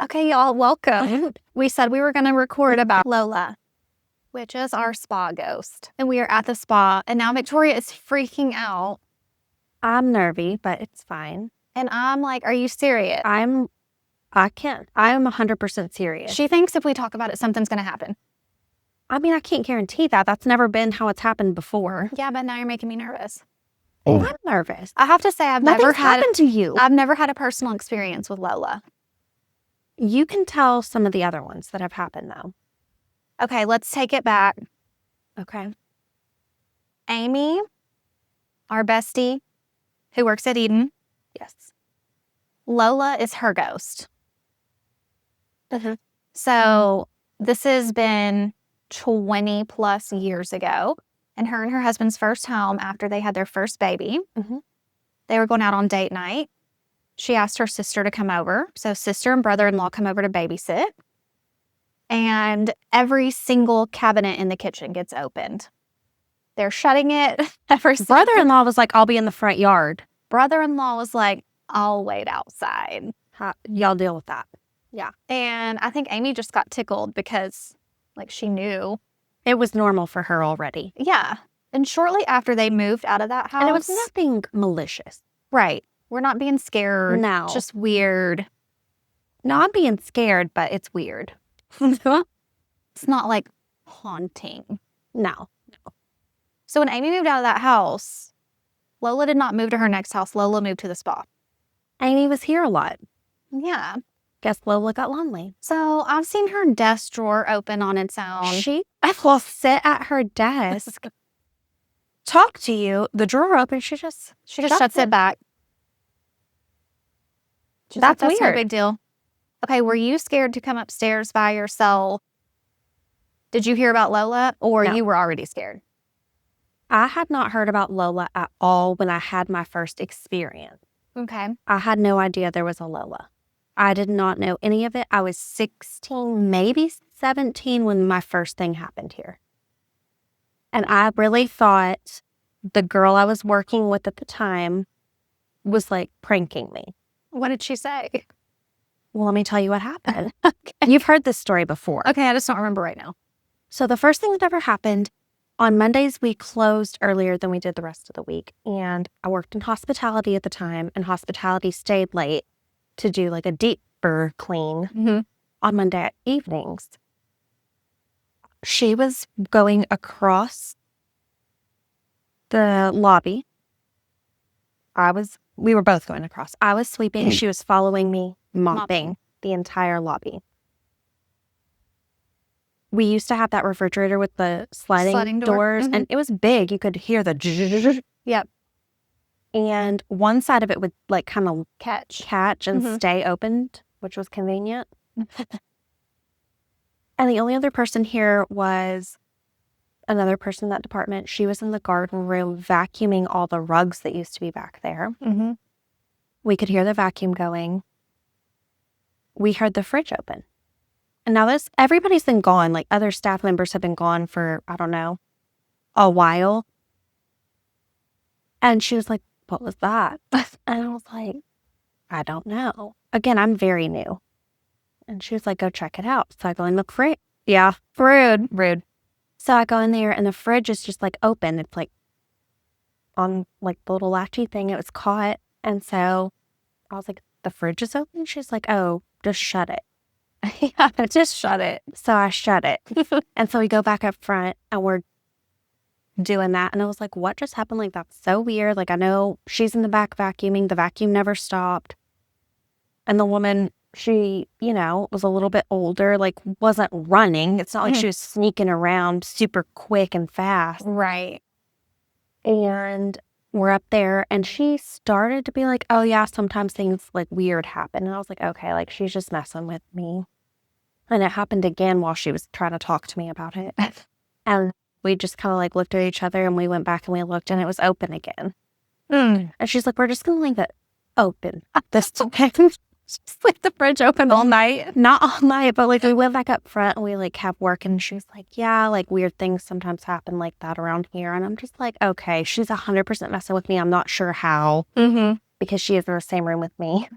Okay, y'all, welcome. We said we were going to record about Lola, which is our spa ghost. And we are at the spa, and now Victoria is freaking out. I'm nervy, but it's fine. And I'm like, are you serious? I'm 100% serious. She thinks if we talk about it, something's going to happen. I mean, I can't guarantee that. That's never been how it's happened before. Yeah, but now you're making me nervous. Oh. I'm nervous. I have to say, Nothing's happened to you. I've never had a personal experience with Lola. You can tell some of the other ones that have happened, though. Okay, let's take it back. Okay. Amy, our bestie, who works at Eden. Yes. Lola is her ghost. Mm-hmm. So this has been 20 plus years ago. And her husband's first home after they had their first baby. Mm-hmm. They were going out on date night. She asked her sister to come over. So sister and brother-in-law come over to babysit. And every single cabinet in the kitchen gets opened. They're shutting it. Brother-in-law was like, I'll be in the front yard. Brother-in-law was like, I'll wait outside. Y'all deal with that. Yeah. And I think Amy just got tickled because, like, she knew. It was normal for her already. Yeah. And shortly after they moved out of that house. And it was nothing malicious. Right. We're not being scared. No. It's just weird. No, I'm being scared, but it's weird. It's not like haunting. No. So when Amy moved out of that house, Lola did not move to her next house. Lola moved to the spa. Amy was here a lot. Yeah. Guess Lola got lonely. So I've seen her desk drawer open on its own. She will sit at her desk, talk to you, the drawer open, she just shuts it back. That's That's no weird. big deal. Okay, were you scared to come upstairs by yourself? Did you hear about Lola, or No. you were already scared? I had not heard about Lola at all when I had my first experience. Okay. I had no idea there was a Lola. I did not know any of it. I was 16, maybe 17 when my first thing happened here. And I really thought the girl I was working with at the time was like pranking me. What did she say? Well, let me tell you what happened. Okay. You've heard this story before. Okay, I just don't remember right now. So the first thing that ever happened, on Mondays, we closed earlier than we did the rest of the week. And I worked in hospitality at the time, and hospitality stayed late to do like a deeper clean on Monday evenings. She was going across the lobby. We were both going across. I was sweeping. She was following me, mopping the entire lobby. We used to have that refrigerator with the sliding doors, and it was big. You could hear the Yep. And one side of it would like kind of catch and stay opened, which was convenient. And the only other person here was another person in that department. She was in the garden room vacuuming all the rugs that used to be back there. Mm-hmm. We could hear the vacuum going. We heard the fridge open. And now everybody's been gone. Like other staff members have been gone for, I don't know, a while. And she was like, what was that? And I was like, I don't know. Again, I'm very new. And she was like, go check it out. So I go in the fridge. Yeah, rude. So I go in there and the fridge is just like open. It's like on like the little latchy thing. It was caught. And so I was like, the fridge is open? She's like, oh, just shut it. Yeah, just shut it. So I shut it. And so we go back up front and we're doing that. And I was like, what just happened? Like, that's so weird. Like, I know she's in the back vacuuming. The vacuum never stopped. And the woman, she, was a little bit older, like wasn't running. It's not like she was sneaking around super quick and fast. Right. And we're up there and she started to be like, oh yeah, sometimes things like weird happen. And I was like, okay, like she's just messing with me. And it happened again while she was trying to talk to me about it. And we just kind of like looked at each other and we went back and we looked and it was open again. And she's like, we're just going to leave it open this time. Just leave the fridge open all night. Not all night, but like we went back up front and we like kept working. And she was like, yeah, like weird things sometimes happen like that around here. And I'm just like, okay, she's 100% messing with me. I'm not sure how because she is in the same room with me.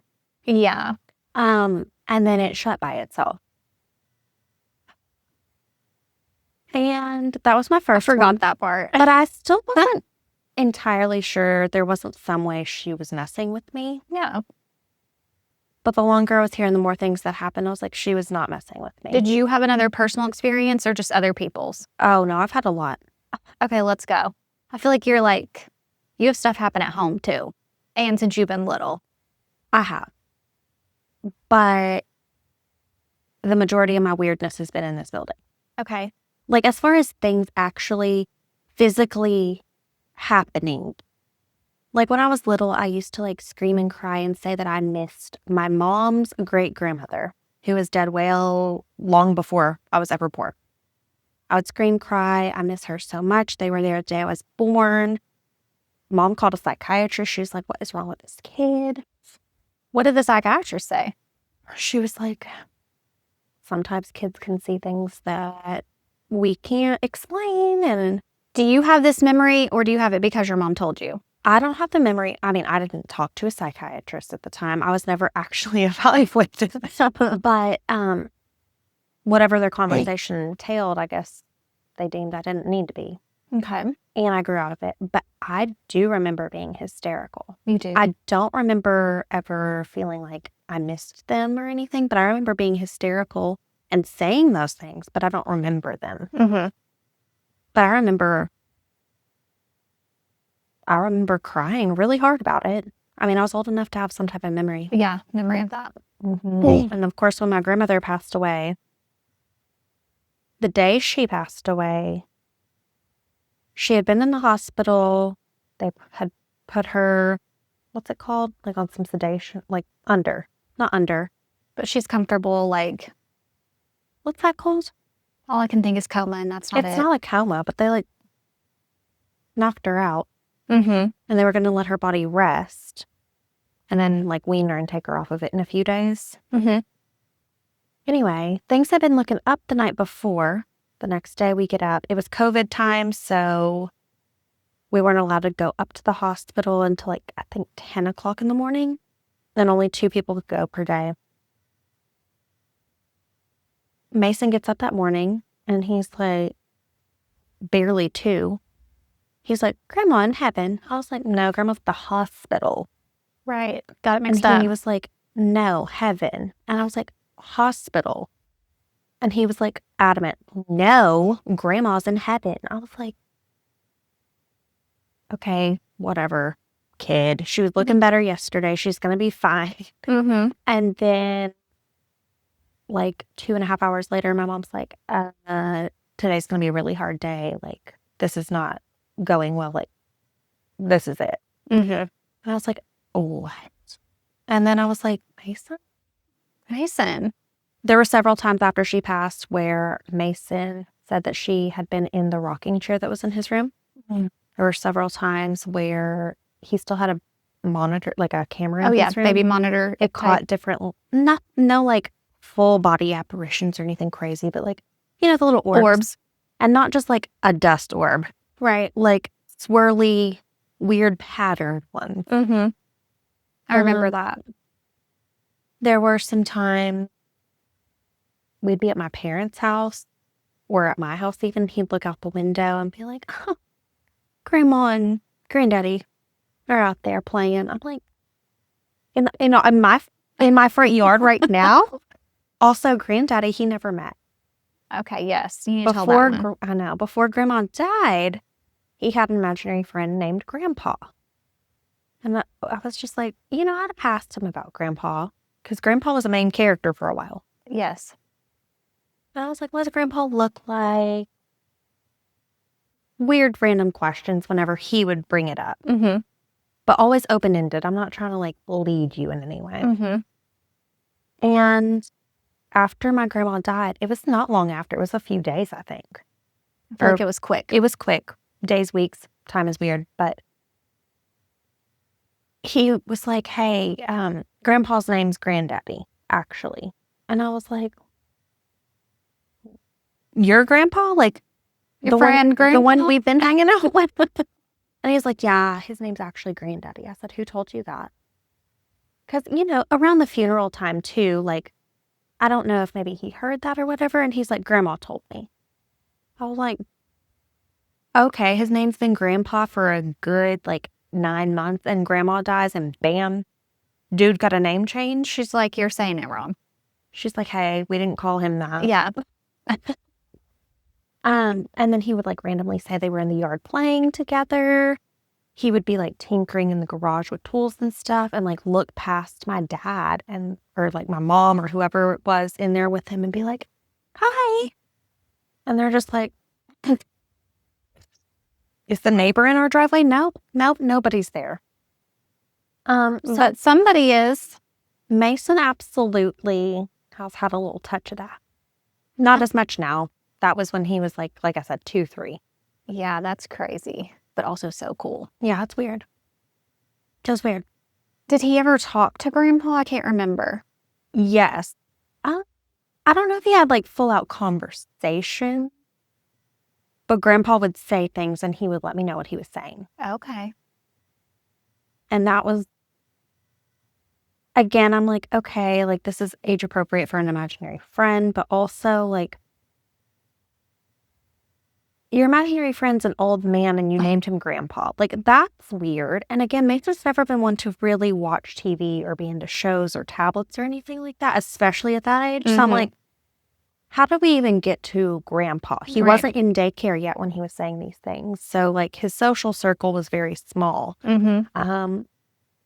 Yeah. And and then it shut by itself. And that was my first I forgot one. that part. But I still wasn't entirely sure there wasn't some way she was messing with me. Yeah. But the longer I was hearing, the more things that happened, I was like, she was not messing with me. Did you have another personal experience or just other people's? Oh, no, I've had a lot. Okay, let's go. I feel like you have stuff happen at home too. And since you've been little. I have. But the majority of my weirdness has been in this building. Okay. Like, as far as things actually physically happening, like when I was little, I used to like scream and cry and say that I missed my mom's great grandmother, who was dead well long before I was ever born. I would scream, cry. I miss her so much. They were there the day I was born. Mom called a psychiatrist. She was like, what is wrong with this kid? What did the psychiatrist say? She was like, sometimes kids can see things that we can't explain. And Do you have this memory or do you have it because your mom told you? I don't have the memory. I mean, I didn't talk to a psychiatrist at the time. I was never actually evaluated. But whatever their conversation entailed, I guess they deemed I didn't need to be. Okay. And I grew out of it. But I do remember being hysterical. You do. I don't remember ever feeling like I missed them or anything, but I remember being hysterical and saying those things, but I don't remember them. Mm-hmm. But I remember crying really hard about it. I mean, I was old enough to have some type of memory. Yeah, memory of that. Mm-hmm. And of course, when my grandmother passed away, the day she passed away, she had been in the hospital. They had put her, what's it called? Like on some sedation, like not under. But she's comfortable, like, What's that called? all I can think is coma, and that's not it. It's not a coma, but they like knocked her out. Mm-hmm. And they were going to let her body rest and then like wean her and take her off of it in a few days. Mm-hmm. Anyway, things had been looking up the night before. The next day we get up. It was COVID time, so we weren't allowed to go up to the hospital until like, I think 10 o'clock in the morning. And only 2 people could go per day. Mason gets up that morning and he's like, barely 2. He's like, Grandma in heaven. I was like, no, Grandma's at the hospital. Right. Got it And mixed up. he was like, no, heaven. And I was like, hospital. And he was like, adamant, no, Grandma's in heaven. I was like, okay, whatever, kid. She was looking better yesterday. She's going to be fine. Mm-hmm. And then like 2.5 hours later, my mom's like, today's going to be a really hard day. Like, this is not going well. Like, this is it. Mm-hmm. And I was like, what? And then I was like, Mason. There were several times after she passed where Mason said that she had been in the rocking chair that was in his room. Mm. There were several times where he still had a monitor, like a camera in Oh, yeah, his room. baby monitor. It caught different, no like full body apparitions or anything crazy, but like, you know, the little orbs. And not just like a dust orb. Right. Like swirly, weird patterned ones. Mm-hmm. I remember that. There were some times we'd be at my parents' house or at my house even. He'd look out the window and be like, oh, Grandma and Granddaddy are out there playing. I'm like, in my front yard right now. Also, Granddaddy, he never met. Okay, yes. You need to tell that one. I know. Before Grandma died, he had an imaginary friend named Grandpa. And I was just like, you know, I'd have asked him about Grandpa because Grandpa was a main character for a while. Yes. And I was like, what does Grandpa look like? Weird random questions whenever he would bring it up. Mm-hmm. But always open-ended. I'm not trying to like lead you in any way. Mm-hmm. And after my grandma died, it was not long after. It was a few days, I think. I feel like it was quick. It was quick. Days, weeks. Time is weird. But he was like, hey, Grandpa's name's Granddaddy, actually. And I was like, your grandpa? Like, Your friend, Grandpa? The one we've been hanging out with. And he was like, yeah, his name's actually Granddaddy. I said, who told you that? Because, you know, around the funeral time, too, like, I don't know if maybe he heard that or whatever. And he's like, Grandma told me. I was like, okay, his name's been Grandpa for a good 9 months and Grandma dies and bam, dude got a name change. She's like, you're saying it wrong. She's like, hey, we didn't call him that. Yeah. And then he would randomly say they were in the yard playing together. He would be tinkering in the garage with tools and stuff and look past my dad or my mom or whoever it was in there with him and be like, hi. And they're just like, is the neighbor in our driveway? Nope, nobody's there. But somebody is. Mason absolutely has had a little touch of that. Not as much now. That was when he was like I said, 2, 3. Yeah, that's crazy, but also so cool. Yeah, it's weird. Just weird. Did he ever talk to Grandpa? I can't remember. Yes. I don't know if he had full out conversation, but Grandpa would say things and he would let me know what he was saying. Okay. And that was, again, I'm like, okay, this is age appropriate for an imaginary friend, but also your imaginary friend's an old man and you named him Grandpa. That's weird. And again, Mason's never been one to really watch TV or be into shows or tablets or anything like that, especially at that age. So I'm like, how do we even get to Grandpa? He wasn't in daycare yet when he was saying these things. So his social circle was very small.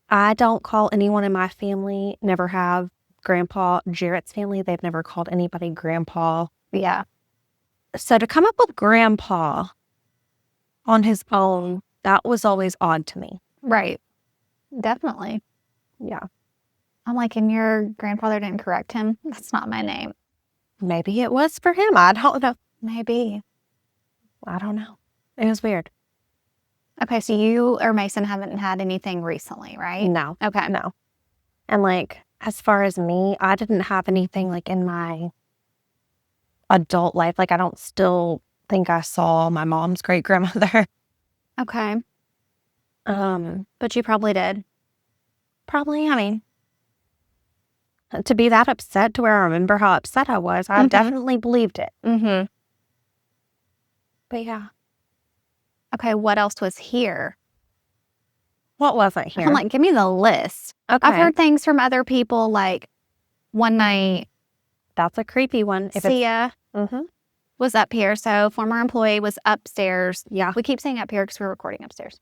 I don't call anyone in my family, never have. Grandpa, Jarrett's family, they've never called anybody Grandpa. Yeah. So to come up with Grandpa on his own, that was always odd to me. Right. Definitely. Yeah. I'm like, and your grandfather didn't correct him? That's not my name. Maybe it was for him. I don't know. Maybe. I don't know. It was weird. Okay, so you or Mason haven't had anything recently, right? No. Okay. No. And as far as me, I didn't have anything in my adult life. I don't still think I saw my mom's great grandmother. Okay. But you probably did. Probably, I mean, to be that upset to where I remember how upset I was, I definitely believed it. Mm-hmm. But yeah. Okay, what else was here? What wasn't here? I'm like, give me the list. Okay. I've heard things from other people one night, That's a creepy one. Sia was up here. So former employee was upstairs. Yeah. We keep saying up here because we're recording upstairs.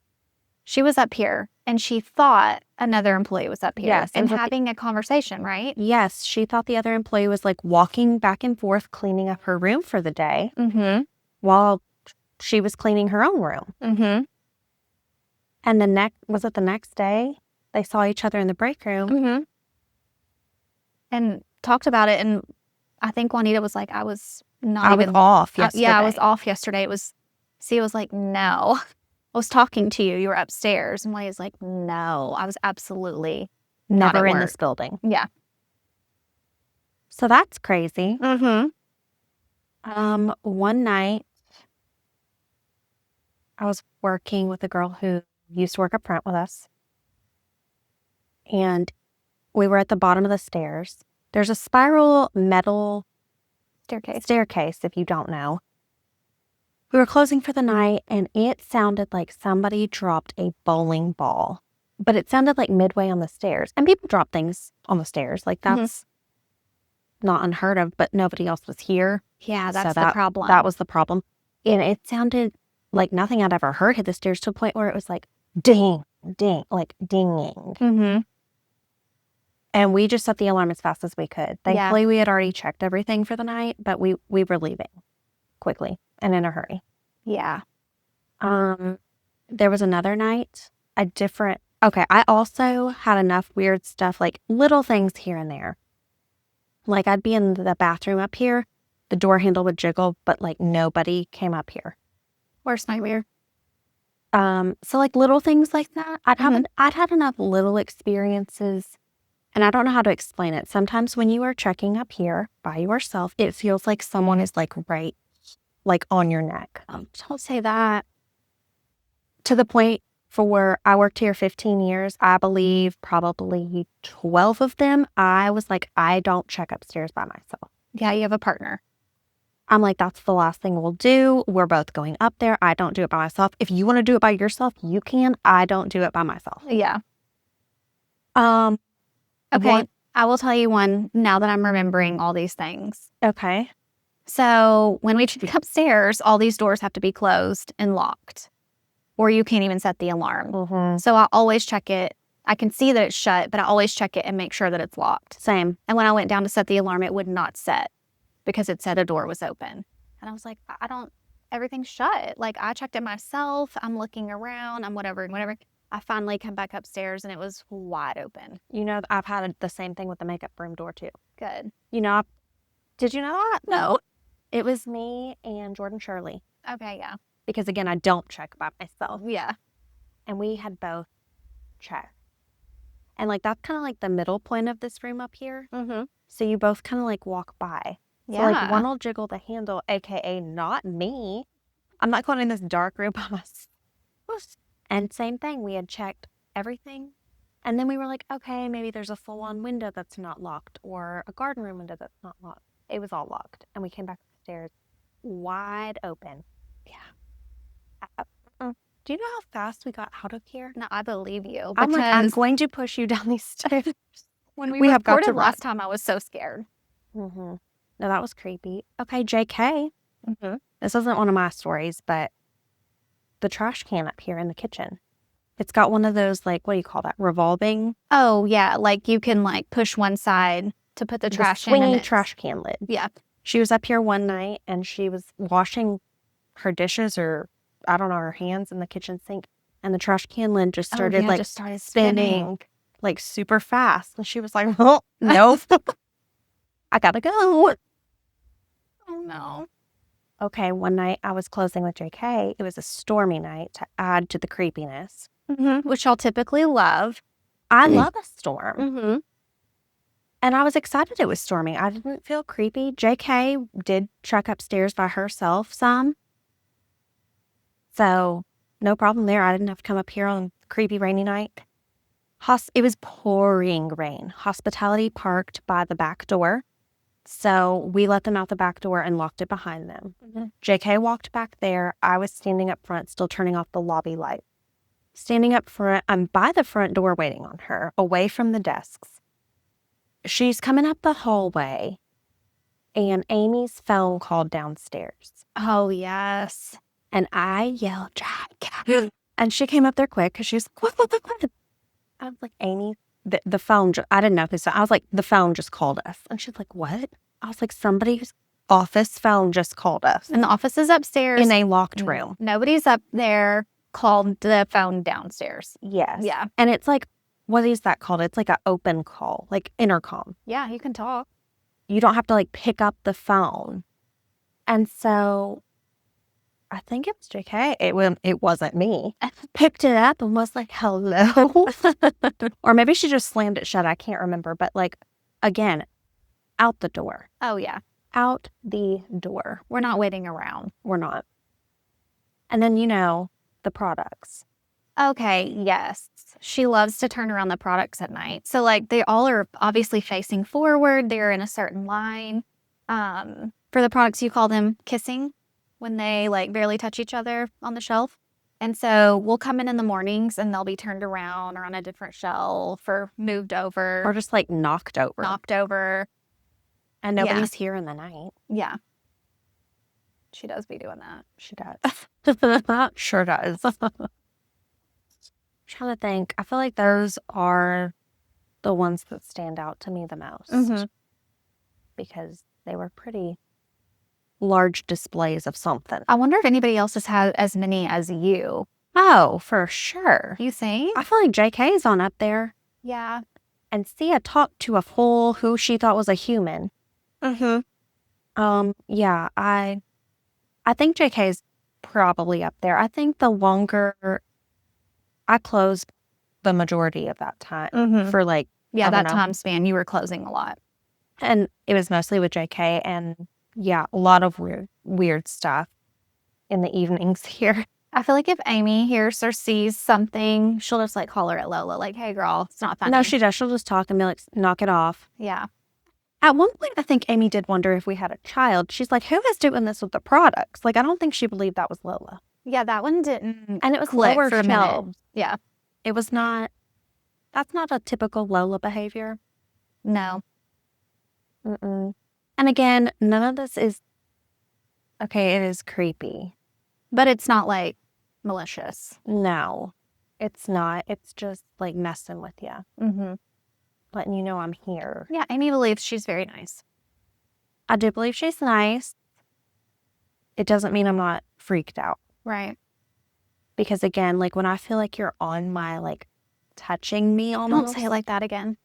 She was up here and she thought another employee was up here. Yes, and having a conversation, right? Yes. She thought the other employee was walking back and forth, cleaning up her room for the day while she was cleaning her own room. And the next day, they saw each other in the break room. And talked about it. And I think Juanita was like, I was off yesterday. I was off yesterday. Sia was like, no, I was talking to you. You were upstairs. And Juanita's like, no, I was absolutely never in work. this building. Yeah. So that's crazy. One night, I was working with a girl who used to work up front with us. And we were at the bottom of the stairs. There's a spiral metal staircase, if you don't know. We were closing for the night, and it sounded like somebody dropped a bowling ball. But it sounded like midway on the stairs. And people drop things on the stairs. That's not unheard of, but nobody else was here. Yeah, that's the problem. That was the problem. And it sounded like nothing I'd ever heard hit the stairs to a point where it was ding, ding, dinging. And we just set the alarm as fast as we could. Thankfully, we had already checked everything for the night, but we were leaving quickly and in a hurry. Yeah. There was another night, I also had enough weird stuff, little things here and there. I'd be in the bathroom up here, the door handle would jiggle, but nobody came up here. Worst nightmare. So little things like that. I'd had enough little experiences, and I don't know how to explain it. Sometimes when you are trekking up here by yourself, it feels like someone is right, on your neck. Don't say that. To the point, I worked here 15 years. I believe probably 12 of them, I was like, I don't check upstairs by myself. Yeah, you have a partner. I'm like, that's the last thing we'll do. We're both going up there. I don't do it by myself. If you want to do it by yourself, you can. I don't do it by myself. Yeah. Um, Okay. One- I will tell you one now that I'm remembering all these things. okay. So when we check upstairs, all these doors have to be closed and locked, or you can't even set the alarm. Mm-hmm. So I always check it. I can see that it's shut, but I always check it and make sure that it's locked. Same. And when I went down to set the alarm, it would not set because it said a door was open. And I was like, everything's shut. Like, I checked it myself. I'm looking around. I'm whatever. I finally come back upstairs and it was wide open. You know, I've had the same thing with the makeup room door too. Good. You know, did you know that? No. It was me and Jordan Shirley. Okay, yeah. Because again, I don't check by myself. Yeah. And we had both checked. And like, that's kind of like the middle point of this room up here. Mm-hmm. So you both kind of like walk by. So Yeah. like one will jiggle the handle, AKA not me. I'm not going in this dark room by myself. And same thing, we had checked everything. And then we were like, okay, maybe there's a full-on window that's not locked or a garden room window that's not locked. It was all locked. And we came back upstairs wide open. Yeah. Do you know how fast we got out of here? No, I believe you. I'm like, I'm because going to push you down these stairs. when we have got to recorded run. last time, I was so scared. Mm-hmm. No, that was creepy. Okay, JK. Mm-hmm. This isn't one of my stories, but the trash can up here in the kitchen. It's got one of those, like, what do you call that? Revolving? Oh, yeah. Like, you can, like, push one side to put the trash in. Swinging And trash can lid. Yeah. She was up here one night and she was washing her dishes or, I don't know, her hands in the kitchen sink. And the trash can lid just started, just started spinning, like, super fast. And she was like, oh, no. I gotta go. Oh, no. Okay, one night I was closing with JK. It was a stormy night to add to the creepiness. Mm-hmm. Which y'all typically love. I love a storm. Mm-hmm. And I was excited it was stormy. I didn't feel creepy. JK did trek upstairs by herself some. So no problem there. I didn't have to come up here on a creepy rainy night. It was pouring rain. Hospitality parked by the back door. So we let them out the back door and locked it behind them. Mm-hmm. JK walked back there. I was standing up front, still turning off the lobby light. Standing up front, I'm by the front door waiting on her, away from the desks. She's coming up the hallway, and Amy's phone called downstairs. Oh, yes. And I yelled, Jack. And she came up there quick because she was like, what? I was like, Amy, the phone, I didn't know who's, I was like, the phone just called us. And she's like, what? I was like, somebody's office phone just called us. And the office is upstairs. In a locked room. Nobody's up there. Called the phone downstairs. Yes. Yeah. And it's like, what is that called? It's like an open call, like intercom. Yeah, you can talk. You don't have to like pick up the phone. And so I think it was JK. It wasn't me. Picked it up and was like, hello. Or maybe she just slammed it shut. I can't remember. But like, again, out the door. Oh, yeah. Out the door. We're not waiting around. We're not. And then, you know, the products. Okay, yes. She loves to turn around the products at night. So, like, they all are obviously facing forward. They're in a certain line. For the products, you call them kissing when they, like, barely touch each other on the shelf. And so we'll come in the mornings and they'll be turned around or on a different shelf or moved over. Or just, like, knocked over. Knocked over. And nobody's here in the night. Yeah. She does be doing that. She does. Sure does. Trying to think. I feel like those are the ones that stand out to me the most. Mm-hmm. Because they were pretty large displays of something. I wonder if anybody else has had as many as you. Oh, for sure. You think? I feel like JK's on up there. Yeah. And Sia talked to a fool who she thought was a human. Mm-hmm. Yeah, I think JK's probably up there. I think the longer I closed the majority of that time for like, Yeah, I that don't know. time span, you were closing a lot. And it was mostly with JK and yeah, a lot of weird stuff in the evenings here. I feel like if Amy hears or sees something, she'll just like holler at Lola, like, hey, girl, it's not funny. No, she does. She'll just talk and be like, knock it off. Yeah. At one point, I think Amy did wonder if we had a child. She's like, who is doing this with the products? Like, I don't think she believed that was Lola. Yeah, that one didn't. And it was click lower for a minute. shelves. Yeah. It was not, that's not a typical Lola behavior. No. Mm-mm. And again, none of this is, okay, it is creepy. But it's not like malicious. No, it's not. It's just like messing with you, Mm-hmm. letting you know I'm here. Yeah, Amy believes she's very nice. I do believe she's nice. It doesn't mean I'm not freaked out. Right. Because again, like when I feel like you're on my, like, touching me almost. Don't say it like that again.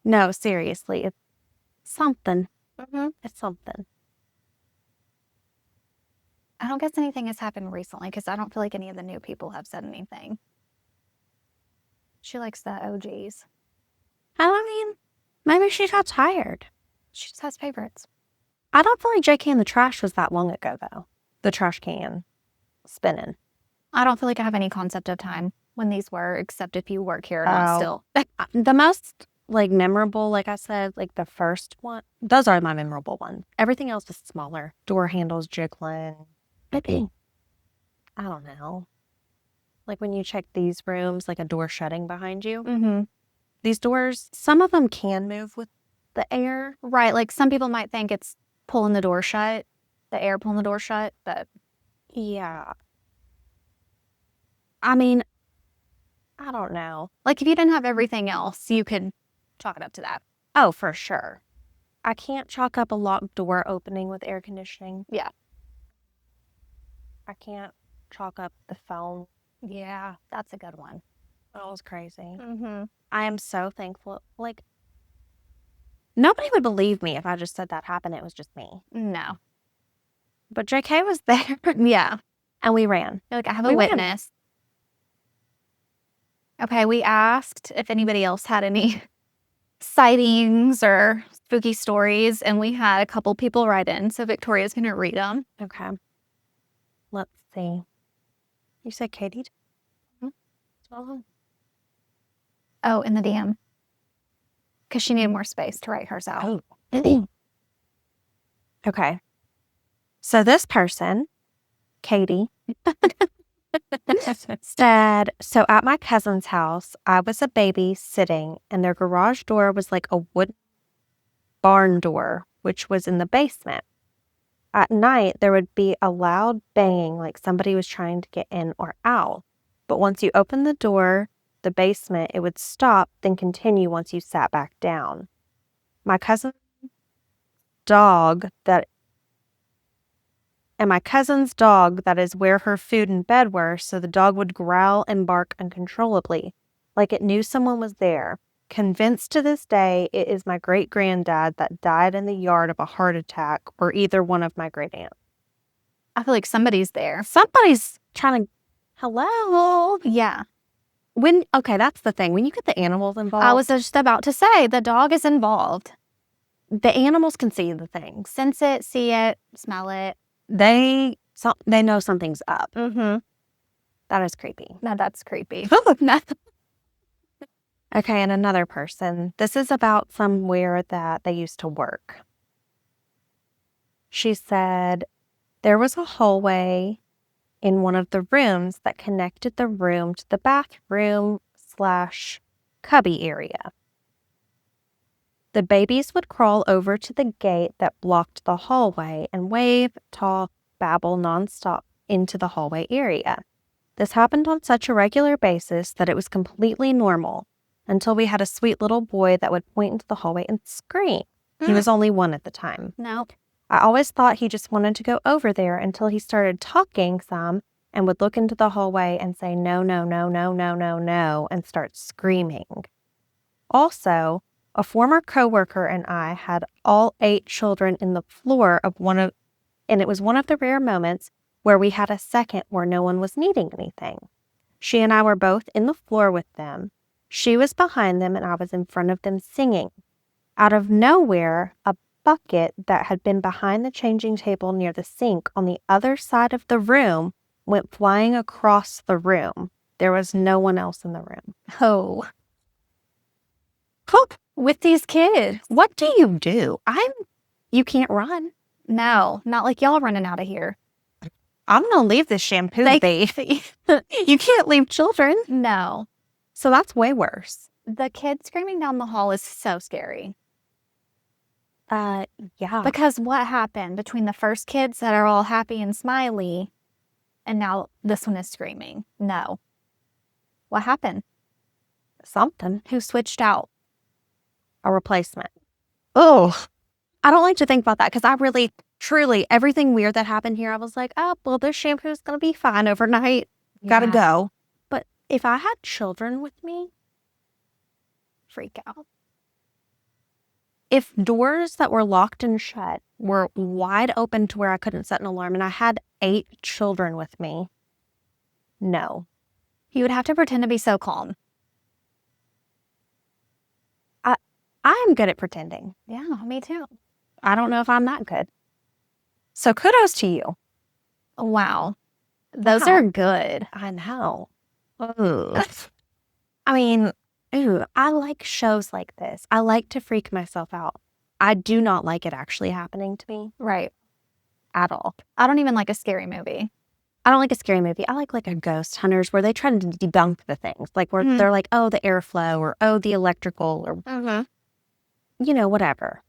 No, seriously, it's something. Mm-hmm. It's something. I don't guess anything has happened recently because I don't feel like any of the new people have said anything. She likes the OGs. I mean, maybe she got tired. She just has favorites. I don't feel like JK in the trash was that long ago, though. The trash can spinning. I don't feel like I have any concept of time when these were, except if you work here or not still. The most, like, memorable, like I said, like the first one, those are my memorable ones. Everything else was smaller. Door handles jiggling. I don't know. Like when you check these rooms, like a door shutting behind you. Mm-hmm. These doors, some of them can move with the air. Right. Like some people might think it's pulling the door shut, the air pulling the door shut, but Yeah. I mean, I don't know. like if you didn't have everything else, you could chalk it up to that. Oh, for sure. I can't chalk up a locked door opening with air conditioning. Yeah. I can't chalk up the phone. Yeah, that's a good one. That was crazy. Mm-hmm. I am so thankful. Like, nobody would believe me if I just said that happened. It was just me. No. But JK was there. Yeah. And we ran. You're like, I have a We ran. witness. Okay, we asked if anybody else had any sightings or spooky stories, and we had a couple people write in, so Victoria's going to read them. Okay. Let's see. You said Katie? Oh, in the DM. Because she needed more space to write hers out. Oh. Okay. So this person, Katie, said, so at my cousin's house, I was a baby sitting, and their garage door was like a wooden barn door, which was in the basement. At night, there would be a loud banging like somebody was trying to get in or out. But once you opened the door, the basement, it would stop, then continue once you sat back down. My cousin's dog that is where her food and bed were, so the dog would growl and bark uncontrollably, like it knew someone was there. Convinced to this day it is my great-granddad that died in the yard of a heart attack, or either one of my great-aunts. I feel like somebody's there. Somebody's trying to, hello? Yeah. Okay, that's the thing. When you get the animals involved. I was just about to say, the dog is involved. The animals can see the things. Sense it, see it, smell it. They know something's up. Mm-hmm. That is creepy. No, that's creepy. Okay, and another person. This is about somewhere that they used to work. She said there was a hallway in one of the rooms that connected the room to the bathroom/cubby area. The babies would crawl over to the gate that blocked the hallway and wave, talk, babble nonstop into the hallway area. This happened on such a regular basis that it was completely normal until we had a sweet little boy that would point into the hallway and scream. He was only 1 at the time. No. I always thought he just wanted to go over there until he started talking some and would look into the hallway and say, no, no, no, no, no, no, no, and start screaming. Also, a former coworker and I had all 8 children in the floor and it was one of the rare moments where we had a second where no one was needing anything. She and I were both in the floor with them. She was behind them and I was in front of them singing. Out of nowhere, a bucket that had been behind the changing table near the sink on the other side of the room went flying across the room. There was no one else in the room. Oh, Hope, with these kids. what do you do? You can't run. No, not like y'all running out of here. I'm going to leave this shampoo be. You can't leave children. No. So that's way worse. The kid screaming down the hall is so scary. Yeah. Because what happened between the first kids that are all happy and smiley and now this one is screaming? No. What happened? Something. Who switched out? A replacement. Oh, I don't like to think about that because I really, truly, everything weird that happened here, I was like, oh, well, this shampoo is going to be fine overnight. Gotta Yeah. go. But if I had children with me, Freak out. if doors that were locked and shut were wide open to where I couldn't set an alarm and I had 8 children with me, no. You would have to pretend to be so calm. I am good at pretending. Yeah, me too. I don't know if I'm that good. So kudos to you. Wow. Those Wow. are good. I know. Ugh. I mean, I like shows like this. I like to freak myself out. I do not like it actually happening to me Right. at all. I don't even like a scary movie. I don't like a scary movie. I like a Ghost Hunters where they try to debunk the things. Like where they're like, oh, the airflow or oh, the electrical or, whatever.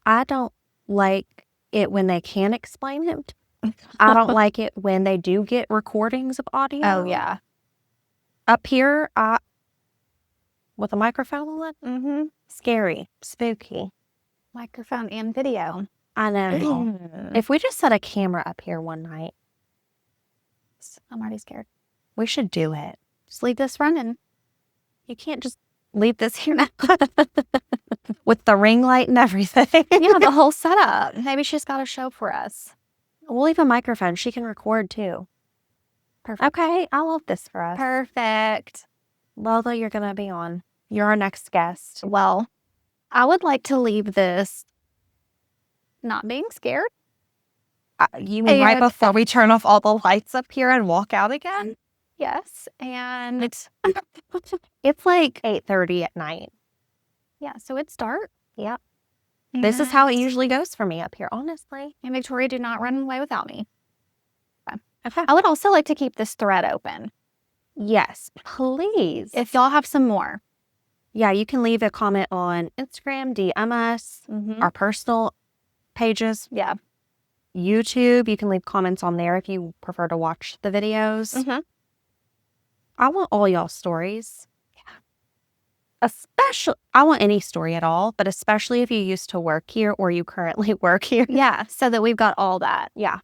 I don't like it when they can't explain it. I don't like it when they do get recordings of audio. Oh, yeah. Up here, with a microphone on it, scary, spooky. Microphone and video. I know. If we just set a camera up here one night, I'm already scared. we should do it. Just leave this running. You can't just leave this here now. With the ring light and everything. Yeah, the whole setup. Maybe she's got a show for us. We'll leave a microphone. She can record too. Perfect. Okay, I love this for us. Perfect. Lola, you're going to be on. You're our next guest. Well, I would like to leave this not being scared. You mean right before we turn off all the lights up here and walk out again? Yes. And It's like 8:30 at night. yeah, so it's dark. Yep. This is how it usually goes for me up here, honestly. And Victoria, do not run away without me. Okay. I would also like to keep this thread open. Yes, please. If y'all have some more. Yeah, you can leave a comment on Instagram, DM us, our personal pages. Yeah. YouTube, you can leave comments on there if you prefer to watch the videos. I want all y'all stories. Especially, I want any story at all, but especially if you used to work here or you currently work here. Yeah, so that we've got all that. Yeah.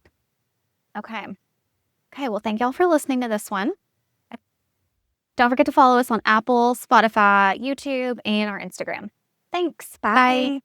Okay. Okay, well, thank y'all for listening to this one. Don't forget to follow us on Apple, Spotify, YouTube, and our Instagram. Thanks. Bye.